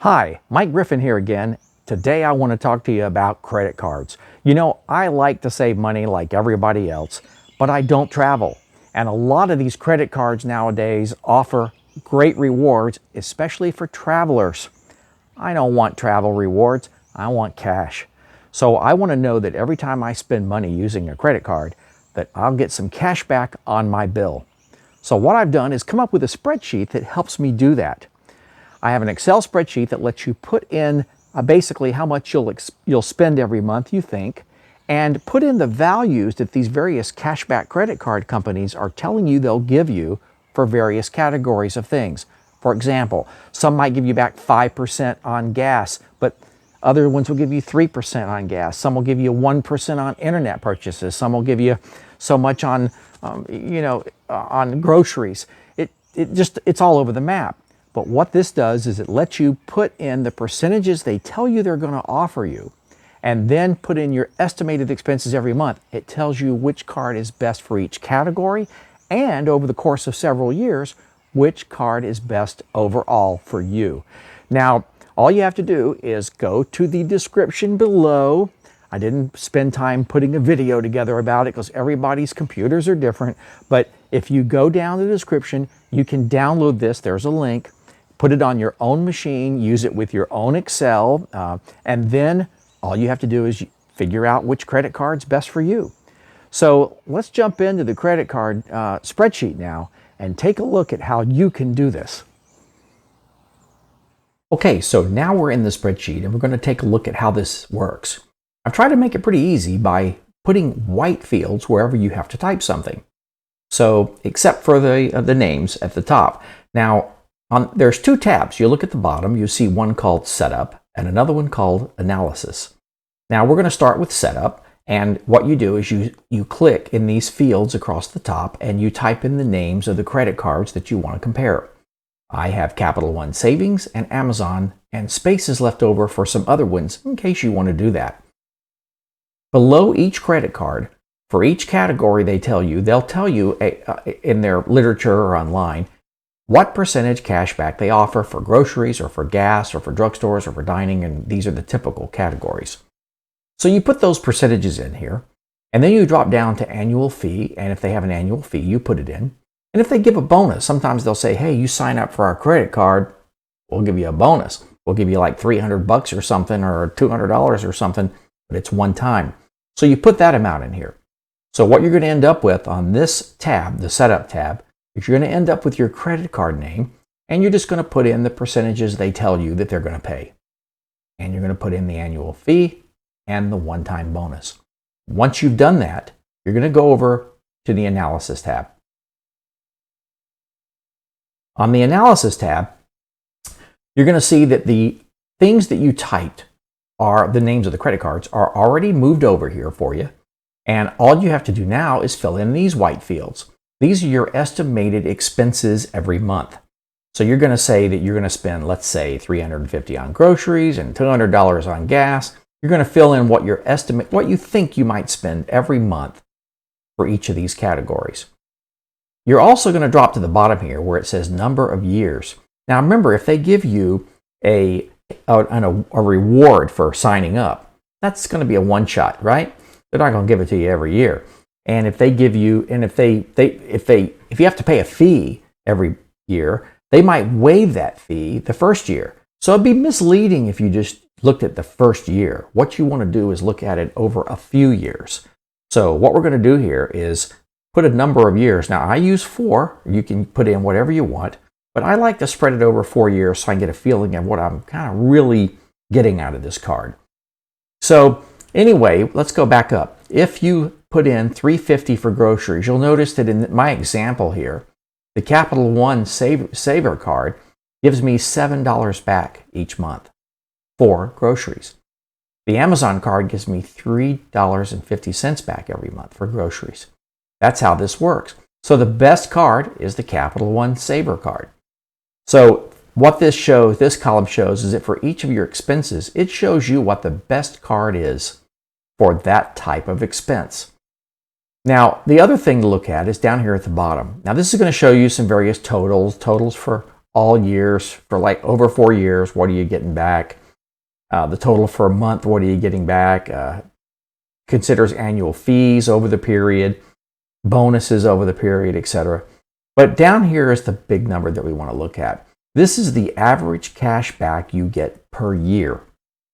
Hi, Mike Griffin here again. Today I want to talk to you about credit cards. You know, I like to save money like everybody else, but I don't travel. And a lot of these credit cards nowadays offer great rewards, especially for travelers. I don't want travel rewards, I want cash. So I want to know that every time I spend money using a credit card, that I'll get some cash back on my bill. So what I've done is come up with a spreadsheet that helps me do that. I have an Excel spreadsheet that lets you put in basically how much you'll spend every month, you think, and put in the values that these various cashback credit card companies are telling you they'll give you for various categories of things. For example, some might give you back 5% on gas, but other ones will give you 3% on gas. Some will give you 1% on internet purchases. Some will give you so much on, on groceries. It's all over the map. But what this does is it lets you put in the percentages they tell you they're going to offer you, and then put in your estimated expenses every month. It tells you which card is best for each category, and over the course of several years, which card is best overall for you. Now, all you have to do is go to the description below. I didn't spend time putting a video together about it because everybody's computers are different. But if you go down the description, you can download this. There's a link. Put it on your own machine. Use it with your own Excel. And then all you have to do is figure out which credit card's best for you. So let's jump into the credit card spreadsheet now and take a look at how you can do this. Okay, so now we're in the spreadsheet and we're going to take a look at how this works. I've tried to make it pretty easy by putting white fields wherever you have to type something. So, except for the names at the top. Now, there's two tabs. You look at the bottom, you see one called Setup and another one called Analysis. Now, we're going to start with Setup, and what you do is you click in these fields across the top and you type in the names of the credit cards that you want to compare. I have Capital One Savings and Amazon, and space is left over for some other ones in case you want to do that. Below each credit card, for each category they'll tell you in their literature or online what percentage cash back they offer for groceries or for gas or for drugstores or for dining, and these are the typical categories. So you put those percentages in here, and then you drop down to annual fee, and if they have an annual fee, you put it in. And if they give a bonus, sometimes they'll say, hey, you sign up for our credit card, we'll give you a bonus. We'll give you like $300 or something, or $200 or something, but it's one time. So you put that amount in here. So what you're going to end up with on this tab, the Setup tab, is you're going to end up with your credit card name, and you're just going to put in the percentages they tell you that they're going to pay. And you're going to put in the annual fee and the one-time bonus. Once you've done that, you're going to go over to the Analysis tab. On the Analysis tab, you're going to see that the things that you typed are the names of the credit cards are already moved over here for you. And all you have to do now is fill in these white fields. These are your estimated expenses every month. So you're going to say that you're going to spend, let's say, $350 on groceries and $200 on gas. You're going to fill in what you think you might spend every month for each of these categories. You're also going to drop to the bottom here where it says number of years. Now remember, if they give you a reward for signing up, that's going to be a one-shot, right? They're not going to give it to you every year. And if they give you, and if you have to pay a fee every year, they might waive that fee the first year. So it'd be misleading if you just looked at the first year. What you want to do is look at it over a few years. So what we're going to do here is put a number of years. Now I use 4. You can put in whatever you want, but I like to spread it over 4 years so I can get a feeling of what I'm kind of really getting out of this card. So anyway, let's go back up. If you put in $350 for groceries, you'll notice that in my example here, the Capital One Saver card gives me $7 back each month for groceries. The Amazon card gives me $3.50 back every month for groceries. That's how this works. So the best card is the Capital One Saver card. So what this column shows is that for each of your expenses, it shows you what the best card is for that type of expense. Now, the other thing to look at is down here at the bottom. Now, this is going to show you some various totals for all years for like over 4 years, what are you getting back? The total for a month, what are you getting back? Considers annual fees over the period, bonuses over the period, etc. But down here is the big number that we want to look at. This is the average cash back you get per year,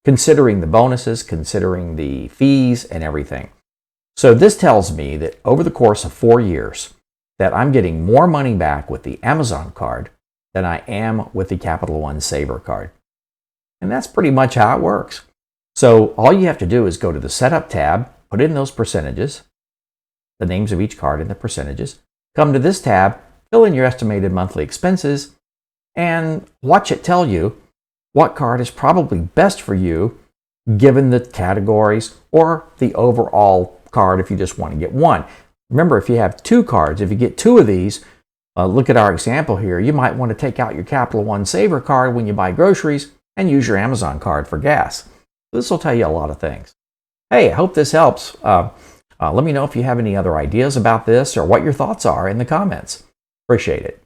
considering the bonuses, considering the fees and everything. So this tells me that over the course of 4 years, that I'm getting more money back with the Amazon card than I am with the Capital One Saver card. And that's pretty much how it works. So all you have to do is go to the Setup tab, put in those percentages, the names of each card and the percentages, come to this tab, fill in your estimated monthly expenses, and watch it tell you what card is probably best for you given the categories or the overall card if you just want to get one. Remember, if you have 2 cards, if you get 2 of these, look at our example here, you might want to take out your Capital One Saver card when you buy groceries and use your Amazon card for gas. This will tell you a lot of things. Hey, I hope this helps. Let me know if you have any other ideas about this or what your thoughts are in the comments. Appreciate it.